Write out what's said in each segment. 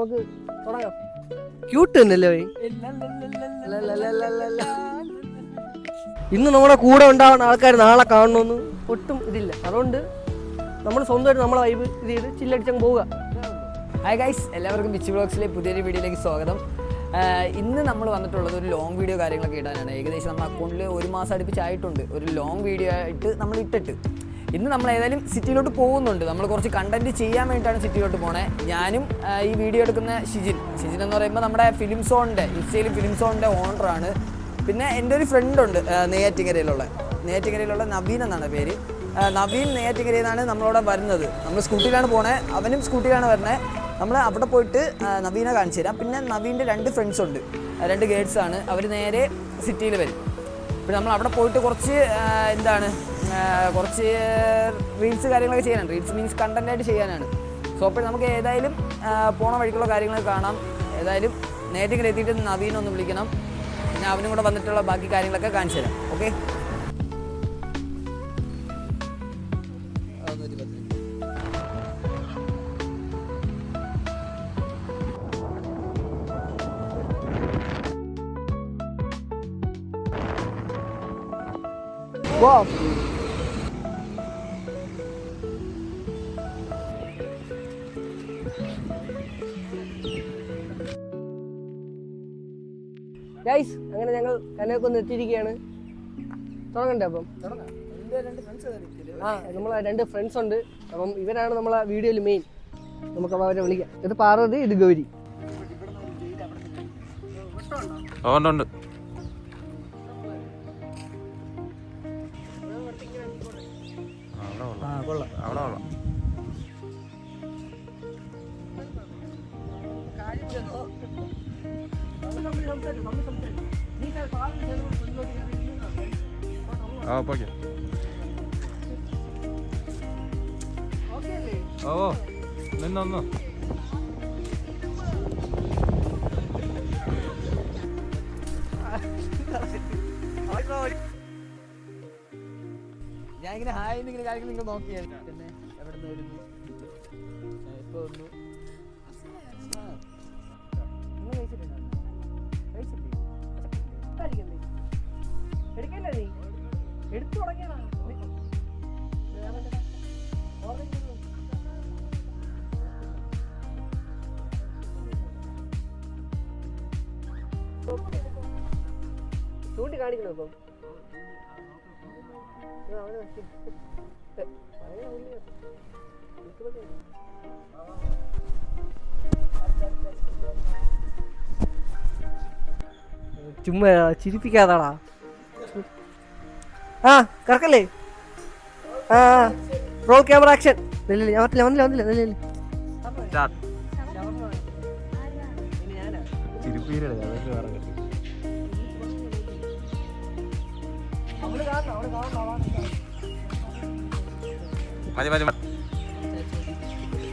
നമുക്ക് തുടങ്ങാം. ക്യൂട്ട് തന്നെയല്ലേ? ഇന്ന് നമ്മുടെ കൂടെ ഉണ്ടാവുന്ന ആൾക്കാർ നാളെ കാണണമെന്ന് ഒട്ടും ഇതില്ല. അതുകൊണ്ട് നമ്മൾ സ്വന്തമായിട്ട് നമ്മളെ വൈബ് ഇത് ചെയ്ത് ചില്ലടിച്ചങ്ങ് പോവുക. ഹായ് ഗൈസ്, എല്ലാവർക്കും ബിച്ച് വ്ളോഗ്സിലെ പുതിയൊരു വീഡിയോയിലേക്ക് സ്വാഗതം. ഇന്ന് നമ്മൾ വന്നിട്ടുള്ളത് ഒരു ലോങ് വീഡിയോ കാര്യങ്ങളൊക്കെ ഇടാനാണ്. ഏകദേശം നമ്മുടെ അക്കൗണ്ടിൽ 1 മാസം അടുപ്പിച്ചായിട്ടുണ്ട് ഒരു ലോങ് വീഡിയോ ആയിട്ട് നമ്മൾ ഇട്ടിട്ട്. ഇന്ന് നമ്മൾ ഏതായാലും സിറ്റിയിലോട്ട് പോകുന്നുണ്ട്. നമ്മൾ കുറച്ച് കണ്ടന്റ് ചെയ്യാൻ വേണ്ടിയിട്ടാണ് സിറ്റിയിലോട്ട് പോണേ. ഞാനും ഈ വീഡിയോ എടുക്കുന്ന ഷിജിൻ എന്ന് പറയുമ്പോൾ നമ്മുടെ ഫിലിം സോണിൻ്റെ ഇൻസ്റ്റയിൽ ഫിലിം സോണിൻ്റെ ഓണറാണ്. പിന്നെ എൻ്റെ ഒരു ഫ്രണ്ടുണ്ട് നെയ്യാറ്റിൻകരയിലുള്ള നവീൻ എന്നാണ് പേര്. നവീൻ നെയ്യാറ്റിൻകരയിൽ നിന്നാണ് നമ്മളവിടെ വരുന്നത്. നമ്മൾ സ്കൂട്ടിയിലാണ് പോണേ, അവനും സ്കൂട്ടിയിലാണ് വരുന്നത്. നമ്മൾ അവിടെ പോയിട്ട് നവീനെ കാണിച്ചു തരാം. പിന്നെ നവീൻ്റെ 2 ഫ്രണ്ട്സ് ഉണ്ട്, 2 ഗേൾസാണ്. അവർ നേരെ സിറ്റിയിൽ വരും. പിന്നെ നമ്മൾ അവിടെ പോയിട്ട് കുറച്ച് കുറച്ച് റീൽസ് കാര്യങ്ങളൊക്കെ ചെയ്യാനാണ്. റീൽസ് മീൻസ് കണ്ടൻറ്റായിട്ട് ചെയ്യാനാണ്. സോ അപ്പോൾ നമുക്ക് ഏതായാലും പോണ വഴിക്കുള്ള കാര്യങ്ങൾ കാണാം. ഏതായാലും നേരത്തെ എത്തിയിട്ട് നവീനെ ഒന്ന് വിളിക്കണം. പിന്നെ അവനും കൂടെ വന്നിട്ടുള്ള ബാക്കി കാര്യങ്ങളൊക്കെ കാണിച്ചു തരാം. Okay, Wow. ഗൈസ്, അങ്ങനെ ഞങ്ങൾ കന്യാകുമാരി എത്തിയിരിക്കുകയാണ്. തുടങ്ങണ്ടേ? അപ്പം നമ്മളെ 2 ഫ്രണ്ട്സ് ഉണ്ട്. അപ്പം ഇവരാണ് നമ്മളെ വീഡിയോയിൽ മെയിൻ. നമുക്ക് അവരെ വിളിക്കാം. ഇത് പാർവതി, ഇത് ഗൗരി. ഉണ്ട്. നിന്നൊന്നു ഞാനിങ്ങനെ ഹായ് ഇങ്ങനെ കാര്യങ്ങൾ നിങ്ങൾ നോക്കിയാൽ പിന്നെ എവിടെ നിന്ന് വരുന്നു ഇപ്പൊ വന്നു. ചൂണ്ടി കാണിക്കണോ ഇപ്പം? ചുമ്മാ ചിരിപ്പിക്കാതാടാ. ആ കറക്കല്ലേ? ആ റോൾ ക്യാമറ ആക്ഷൻ. വന്നില്ല.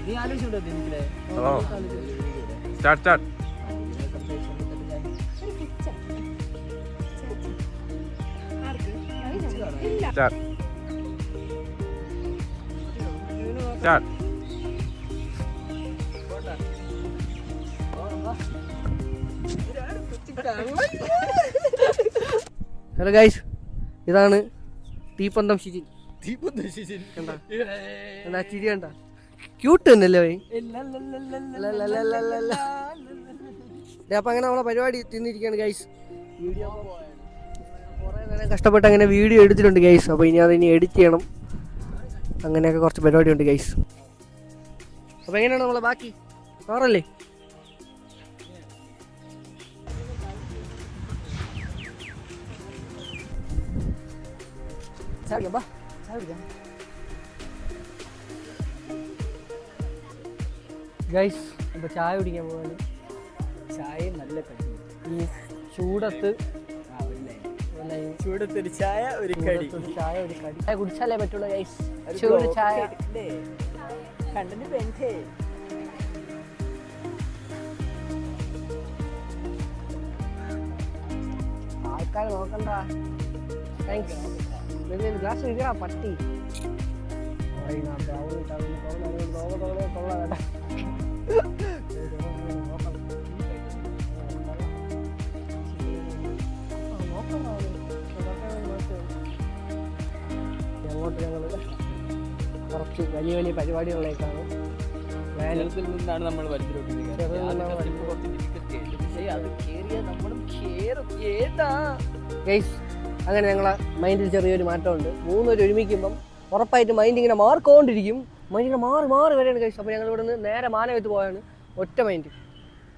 നീ ആലോചിച്ചോ സ്റ്റാർട്ട്. ഹലോ ഗൈസ്, ഇതാണ് തീപ്പന്തം ഷിജിൻ. എന്താ ചിരി കണ്ട? ക്യൂട്ട് തന്നെയല്ലേ? അപ്പൊ അങ്ങനെ നമ്മളെ പരിപാടി തിന്നിരിക്കുകയാണ് ഗൈസ്. വീഡിയോ കുറേ നേരം കഷ്ടപ്പെട്ട് അങ്ങനെ വീഡിയോ എടുത്തിട്ടുണ്ട് ഗൈസ്. അപ്പോൾ ഇനി അതിനി എഡിറ്റ് ചെയ്യണം. അങ്ങനെയൊക്കെ കുറച്ച് പരിപാടി ഉണ്ട് ഗൈസ്. അപ്പോൾ എങ്ങനെയാണ് നമ്മളെ ബാക്കി വേറല്ലേ? ഗൈസ്, അപ്പോൾ ചായ കുടിക്കാൻ പോകാൻ. ചായ നല്ല കടി. ഈ ചൂടത്ത് ചൂടത്തൊരു ചായ, ഒരു കടി. ചായ കുടിച്ചാലേ പറ്റുള്ളൂ ഗൈസ്. ചൂട് ചായ കണ്ടന്റ് വേണ്ടേ? ആൾക്കാർ നോക്കണ്ട. താങ്ക്സ്. ഗ്ലാസ് ഇടാ പട്ടി. കുറച്ച് വലിയ വലിയ പരിപാടികളിലേക്കാണ് കേരളത്തിൽ നിന്നാണ് നമ്മൾ ഗൈസ്. അങ്ങനെ ഞങ്ങളെ മൈൻഡിൽ ചെറിയൊരു മാറ്റമുണ്ട്. 3 പേര് ഒരുമിക്കുമ്പം ഉറപ്പായിട്ട് മൈൻഡ് ഇങ്ങനെ മാറിക്കൊണ്ടിരിക്കും. മൈൻഡ് ഇങ്ങനെ മാറി മാറി വരെയാണ് ഗൈസ്. അപ്പോൾ ഞങ്ങൾ ഇവിടെ നിന്ന് നേരെ മാനവയത്ത് പോയാണ്. ഒറ്റ മൈൻഡ്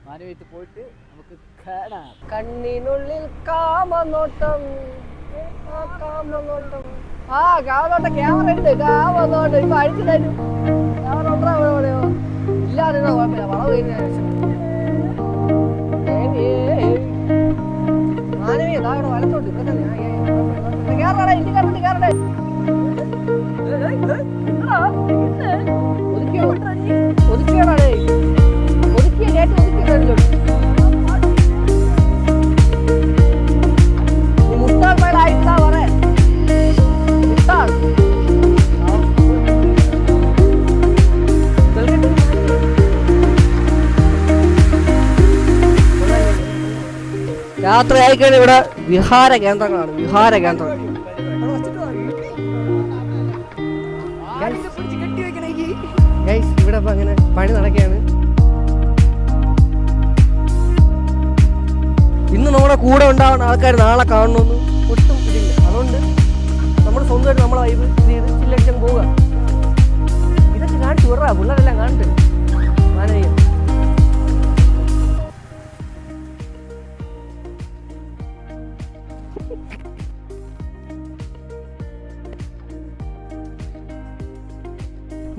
മാനവയത്ത് പോയിട്ട് നമുക്ക് കാണാം. കണ്ണിനുള്ളിൽ കാമനോട്ടം, കാമനോട്ടം. ആ കാമനോട്ടം ക്യാമറ എടുത്ത് കാമനോട്ടം ഇപ്പൊ അഴിച്ചു തരും. ക്യാമറ ഉണ്ടോ ഇല്ലാതെ കുഴപ്പമില്ല. വളവ് കഴിഞ്ഞ മാനവീയ അവിടെ വലത്തോട്ട് കേരള ഇനി കണ്ടിട്ട് കേരള ഒതുക്കിയോടാടേ ഒതുക്കിയ നേരത്തെ ഒതുക്കിയോ മുട്ടാൾ മേളായിട്ടാ പറ മുട്ടാൾ രാത്രി ആയിക്കഴിഞ്ഞ ഇവിടെ വിഹാര കേന്ദ്രങ്ങളാണ്. വിഹാര കേന്ദ്രങ്ങൾ ഇവിടെ ഇപ്പൊ അങ്ങനെ പണി നടക്കുകയാണ്. ഇന്ന് നമ്മുടെ കൂടെ ഉണ്ടാവുന്ന ആൾക്കാർ നാളെ കാണണമെന്ന് ഒട്ടും ഇതില്ല. അതുകൊണ്ട് നമ്മൾ സ്വന്തമായിട്ട് നമ്മളെ വൈബ് ഇത് ചെയ്ത് ചില്ലടിച്ചാൽ പോവുക. ഇതൊക്കെ കാണിച്ചു വിടാ, പിള്ളേരെല്ലാം കാണിട്ട് മാനവീയം.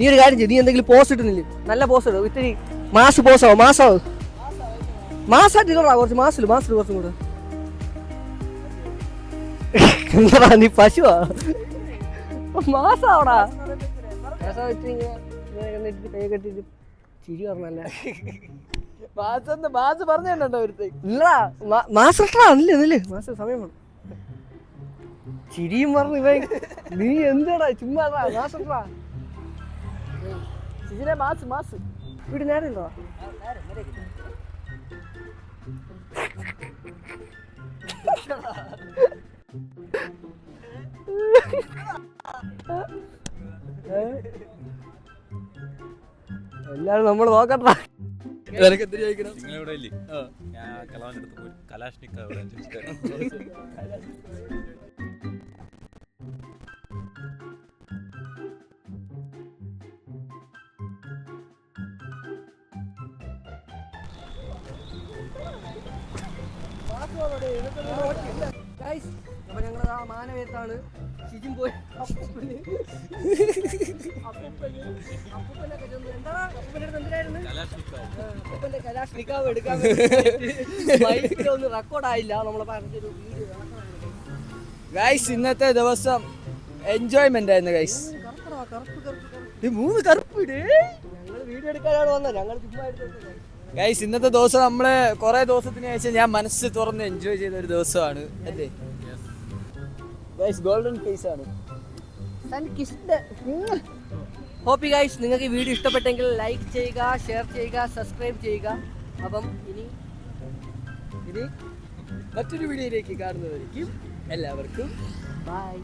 നീ ഒരു കാര്യം ചെയ്യും, നീ എന്തെങ്കിലും പോസ്റ്റ് ഇട്ടുന്നില്ലേ? നല്ല പോസ്റ്റ് ഇടും. ഇത്തിരി മാസ് പോസാവോ? മാസായിട്ട് ഇല്ലടാ, കുറച്ച് മാസില് കുറച്ചും കൂടെ. എന്താ നീ പശുവാ? മാസാവടാ കെട്ടിട്ട് ചിരി പറഞ്ഞല്ലേ. ഇല്ലടാ മാസട്ടാ അല്ലേ മാസം സമയം വേണം. ചിരിയും പറഞ്ഞു ഇവ. നീ എന്താടാ ചുമ്മാ മാസട്ടാ മാസ് വീട് നേരെ ഉണ്ടോ? എല്ലാരും നമ്മൾ നോക്കട്ടാ. അപ്പൊ ഞങ്ങൾ ആ മാനവയത്താണ്. ശിജിൻ പോയി അപ്പൂപ്പന്റെ കലാഷ് നിക്കാവ് എടുക്കാൻ ഒന്ന് റെക്കോർഡായില്ല. നമ്മളെ പറഞ്ഞൊരു വീഡിയോ. ഗൈസ് ഇന്നത്തെ ദിവസം എൻജോയ്മെന്റ് ആയിരുന്നു ഗൈസ്. കറുപ്പ് ഞങ്ങൾ വീഡിയോ എടുക്കാനാണ് വന്നത്. ഞങ്ങൾ ചുമ്മാ എടുത്തു ഗൈസ്. ഇന്നത്തെ ദിവസം നമ്മള് കുറെ ദിവസത്തിന് ശേഷം ഞാൻ മനസ്സ് തുറന്ന് എൻജോയ് ചെയ്ത ഒരു ദിവസമാണ് അല്ലേ ഗൈസ്? ഗോൾഡൻ ഫേസ് ആണ്. ഹോപ്പി ഗൈസ് നിങ്ങൾക്ക് ഈ വീഡിയോ ഇഷ്ടപ്പെട്ടെങ്കിൽ ലൈക്ക് ചെയ്യുക, ഷെയർ ചെയ്യുക, സബ്സ്ക്രൈബ് ചെയ്യുക. അപ്പം ഇനി മറ്റൊരു വീഡിയോയിലേക്ക് കാണുന്നതായിരിക്കും. എല്ലാവർക്കും ബൈ.